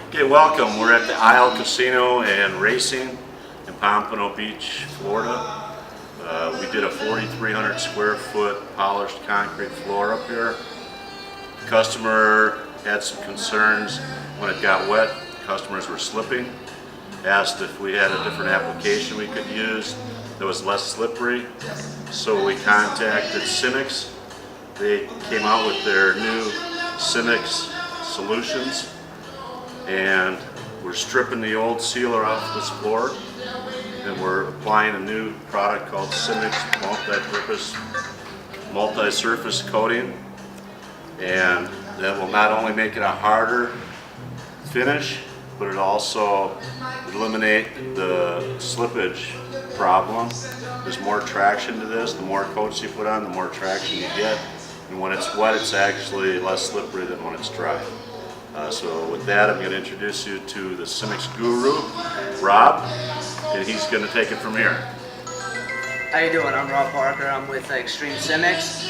Okay, welcome. We're at the Isle Casino and Racing in Pompano Beach, Florida. We did a 4,300 square foot polished concrete floor up here. The customer had some concerns when it got wet. Customers were slipping. Asked if we had a different application we could use that was less slippery. So we contacted Cimex. They came out with their new Cimex solutions, and we're stripping the old sealer off this floor, and we're applying a new product called Cimex multi-purpose multi-surface coating, and that will not only make it a harder finish, but it also eliminate the slippage problem. There's more traction to this. The more coats you put on, the more traction you get, and when it's wet, it's actually less slippery than when it's dry. So with that, I'm going to introduce you to the Cimex guru, Rob, and he's going to take it from here. How you doing? I'm Rob Parker. I'm with Xtreme Cimex.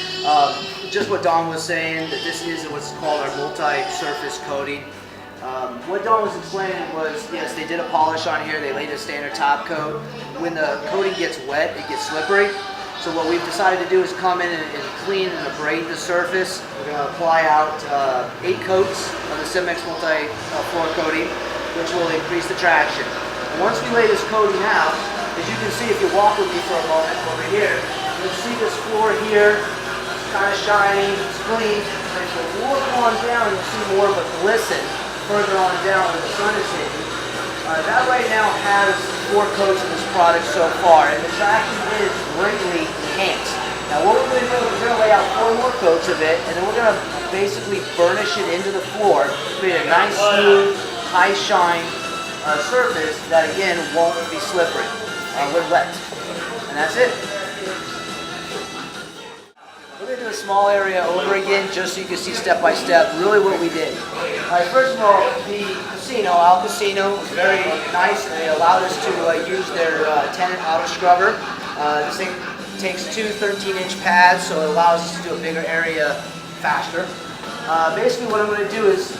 Just what Don was saying, that this is what's called our multi-surface coating. What Don was explaining was, yes, they did a polish on here. They laid a standard top coat. When the coating gets wet, it gets slippery. So what we've decided to do is come in and clean and abrade the surface. We're going to apply out 8 coats of the Cimex multi-floor coating, which will increase the traction. And once we lay this coating out, as you can see if you walk with me for a moment over here, you'll see this floor here, it's kind of shiny, it's clean. And if you look on down, you'll see more of a glisten further on down where the sun is hitting. That right now has 4 coats of this product so far, and the traction is greatly enhanced. Now what we're going to do is we're going to lay out 4 more coats of it, and then we're going to basically burnish it into the floor, create a nice, smooth, high shine surface that again won't be slippery when wet. And that's it. We're going to do a small area over again just so you can see step by step really what we did. Alright, first of all, the casino, Isle Casino, was very nice, and they allowed us to use their tenant auto scrubber. This thing takes 2 13-inch pads, so it allows us to do a bigger area faster. Basically what I'm going to do is,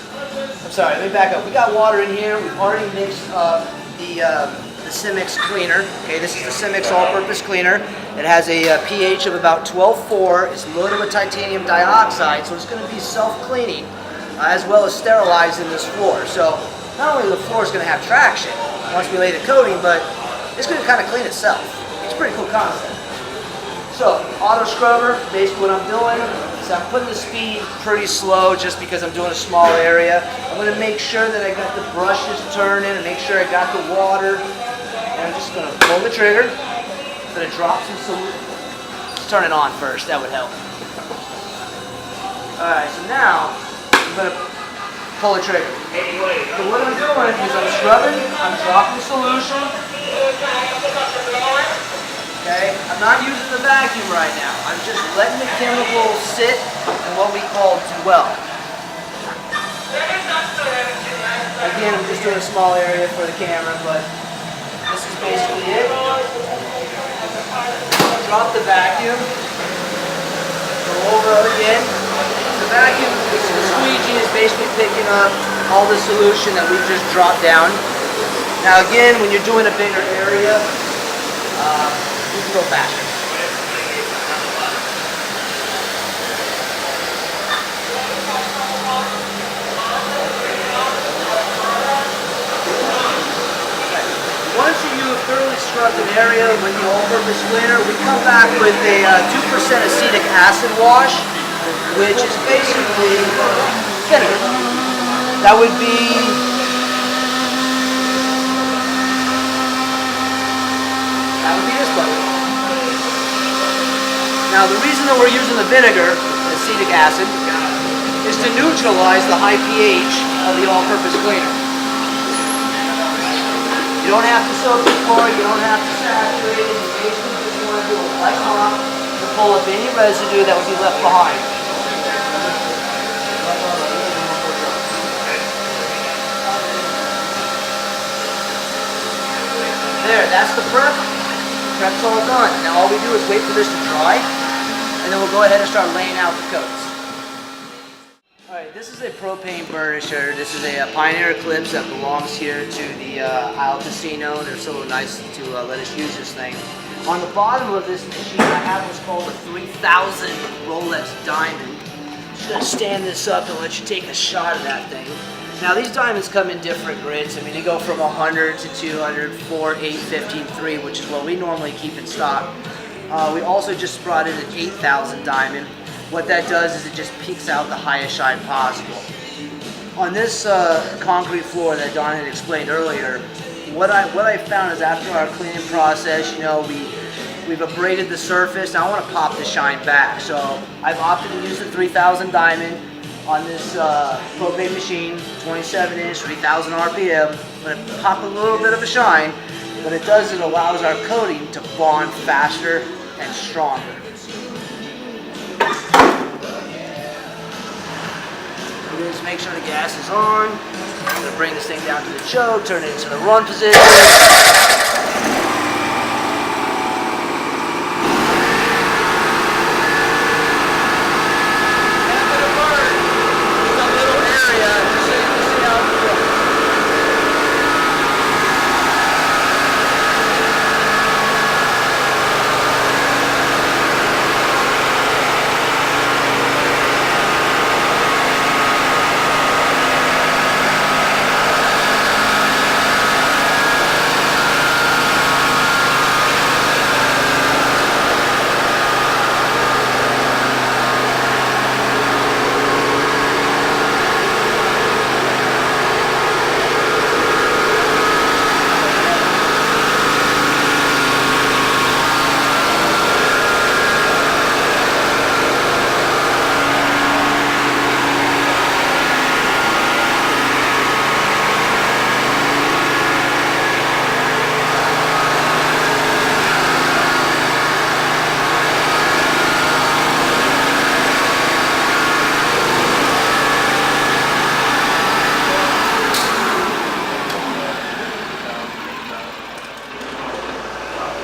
let me back up. We got water in here. We've already mixed the Cimex cleaner. Okay, this is the Cimex all-purpose cleaner. It has a pH of about 12.4. It's loaded with titanium dioxide, so it's going to be self-cleaning as well as sterilizing this floor. So not only the floor is going to have traction once we lay the coating, but it's going to kind of clean itself. It's a pretty cool concept. So auto scrubber, basically what I'm doing is I'm putting the speed pretty slow just because I'm doing a small area. I'm going to make sure that I got the brushes turning and make sure I got the water. And I'm just going to pull the trigger. I'm going to drop some solution. Let's turn it on first, that would help. Alright, so now I'm going to pull the trigger. So what I'm doing is I'm scrubbing, I'm dropping the solution. Okay, I'm not using the vacuum right now. I'm just letting the chemical sit in what we call dwell. Again, I'm just doing a small area for the camera, but this is basically it. Drop the vacuum. Go over it again. The vacuum, the squeegee is basically picking up all the solution that we've just dropped down. Now again, when you're doing a bigger area, you can go faster. Once you've thoroughly scrubbed an area with the all-purpose cleaner, we come back with a 2% acetic acid wash, which is basically vinegar. That would be this bucket. Now the reason that we're using the vinegar, the acetic acid, is to neutralize the high pH of the all-purpose cleaner. You don't have to soak the floor, you don't have to saturate it, you basically just want to do a light mop to pull up any residue that would be left behind. There, that's the prep. Prep's all done. Now all we do is wait for this to dry, and then we'll go ahead and start laying out the coats. Alright, Alright, this is a propane burnisher. This is a Pioneer Eclipse that belongs here to the Isle Casino. They're so nice to let us use this thing. On the bottom of this machine, I have what's called a 3000 Rolex diamond. I'm just going to stand this up and let you take a shot of that thing. Now these diamonds come in different grids. I mean, they go from 100 to 200, 4, 8, 15, 3, which is what we normally keep in stock. We also just brought in an 8000 diamond. What that does is it just peaks out the highest shine possible. On this concrete floor that Don had explained earlier, what I found is after our cleaning process, you know, we've abraded the surface. Now I want to pop the shine back, so I've opted to use the 3000 diamond on this propane machine, 27-inch, 3000 RPM. I'm going to pop a little bit of a shine. What it does is it allows our coating to bond faster and stronger. Just make sure the gas is on. I'm going to bring this thing down to the choke, turn it into the run position.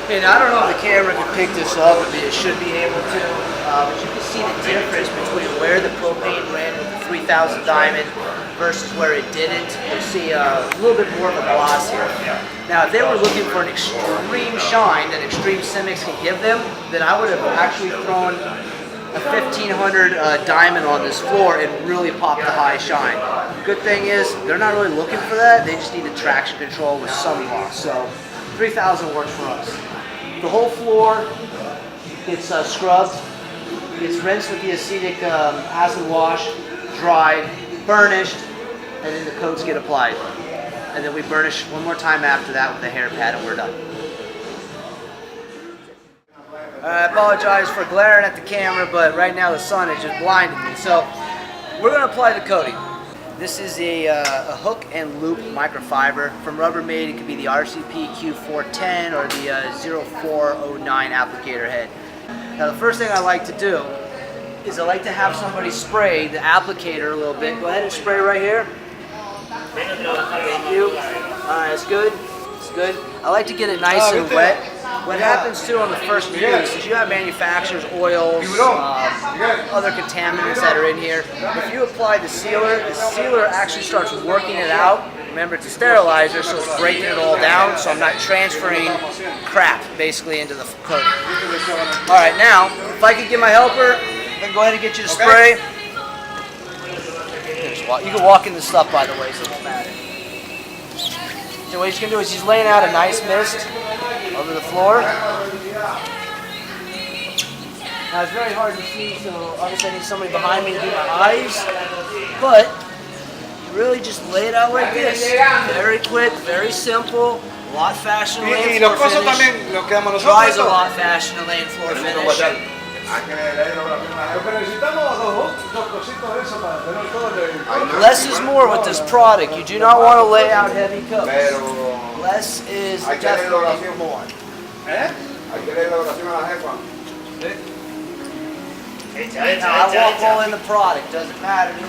And I don't know if the camera can pick this up, but it should be able to. But you can see the difference between where the propane ran with the 3000 diamond versus where it didn't. You see a little bit more of a gloss here. Now, if they were looking for an extreme shine that Xtreme Cemix can give them, then I would have actually thrown a 1500 diamond on this floor and really popped the high shine. Good thing is, they're not really looking for that. They just need the traction control with some loss. So 3000 works for us. The whole floor gets scrubbed, gets rinsed with the acetic acid wash, dried, burnished, and then the coats get applied. And then we burnish one more time after that with a hair pad and we're done. I apologize for glaring at the camera, but right now the sun is just blinding me. So we're going to apply the coating. This is a hook and loop microfiber. From Rubbermaid, it could be the RCP Q410 or the 0409 applicator head. Now the first thing I like to do is I like to have somebody spray the applicator a little bit. Go ahead and spray right here. Thank you. Alright, that's good. It's good. I like to get it nice and wet. What happens too on the first use is you have manufacturers' oils, other contaminants that are in here. If you apply the sealer actually starts working it out. Remember, it's a sterilizer, so it's breaking it all down, so I'm not transferring crap basically into the coating. Alright, now, if I could get my helper, I can go ahead and get you to spray. You can walk in the stuff, by the way, so it won't matter. So what he's going to do is he's laying out a nice mist over the floor. Now it's very hard to see, so obviously I need somebody behind me to do my eyes. But you really just lay it out like this. Very quick, very simple, a lot faster than laying floor finish. Dries a lot faster than laying floor finish. Less is more with this product. You do not want to lay out heavy coats. Less is definitely more. I walk all in the product. Doesn't matter. I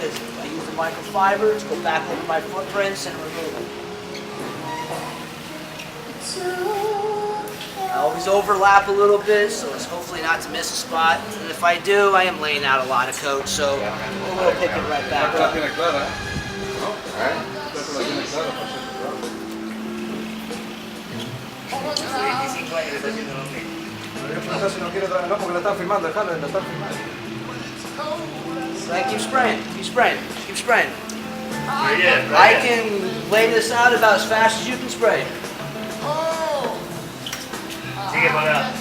use the microfiber to go back over my footprints and remove them. I always overlap a little bit, so it's hopefully not to miss a spot. And if I do, I am laying out a lot of coat, so we'll pick it right back up. Keep spraying, keep spraying, keep spraying. I can lay this out about as fast as you can spray. Sigue para acá.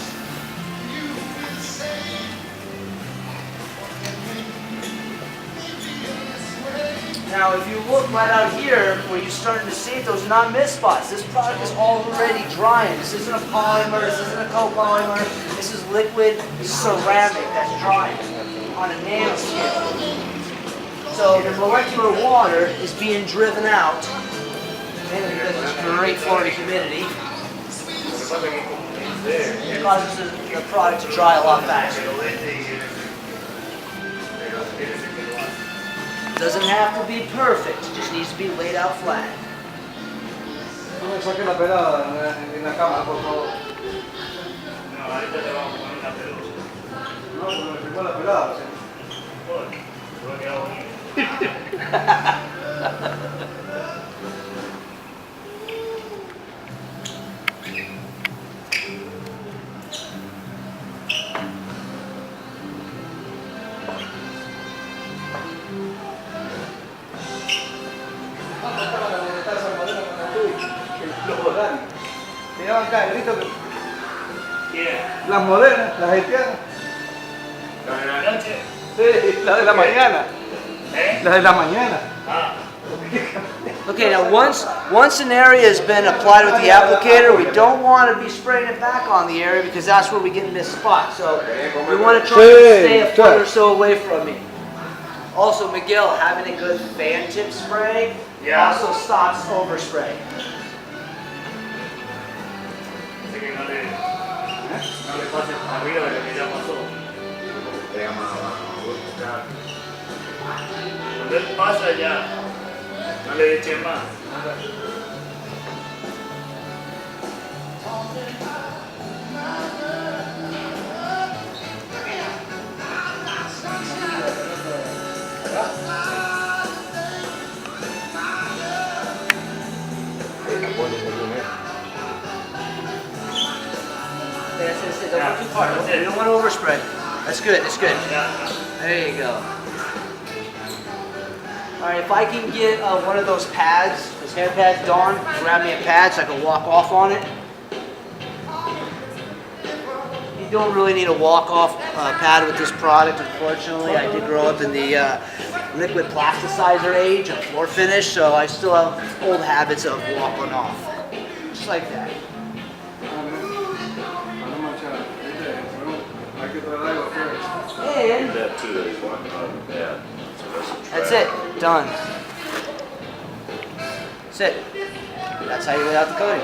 Now, if you look right out here, where you're starting to see those non-miss spots, this product is already drying. This isn't a polymer, this isn't a copolymer, this is liquid ceramic that's drying on a nanoscale. So the molecular water is being driven out, mainly because of this great Florida humidity. It causes the product to dry a lot faster. Doesn't have to be perfect, it just needs to be laid out flat. No me saque la pelada en la cámara, por favor. No, ahorita te vamos a poner una pelusa. No, porque me picó la pelada. Joder, te va a quedar bonito. Te llevan acá, el grito que... ¿Quién? Las modernas, las haitianas. ¿La de la noche? Sí, las de la mañana. ¿Eh? Las de la mañana. Ah. Okay, now once an area has been applied with the applicator, we don't want to be spraying it back on the area because that's where we get missed spots. So we want to try to stay a foot or so away from it. Also, Miguel, having a good fan tip spray also stops overspray. Así que no le pases arriba de lo que ya pasó. Cuando él pasa ya, no le eches más. Don't go too far. You don't want to overspray. That's good. That's good. There you go. All right. If I can get one of those pads, those hand pads, Dawn, grab me a pad so I can walk off on it. You don't really need a walk-off pad with this product, unfortunately. I did grow up in the liquid plasticizer age of floor finish, so I still have old habits of walking off, just like that. And That too, there's one bad. So that's it, done. That's it. That's how you lay out the coating.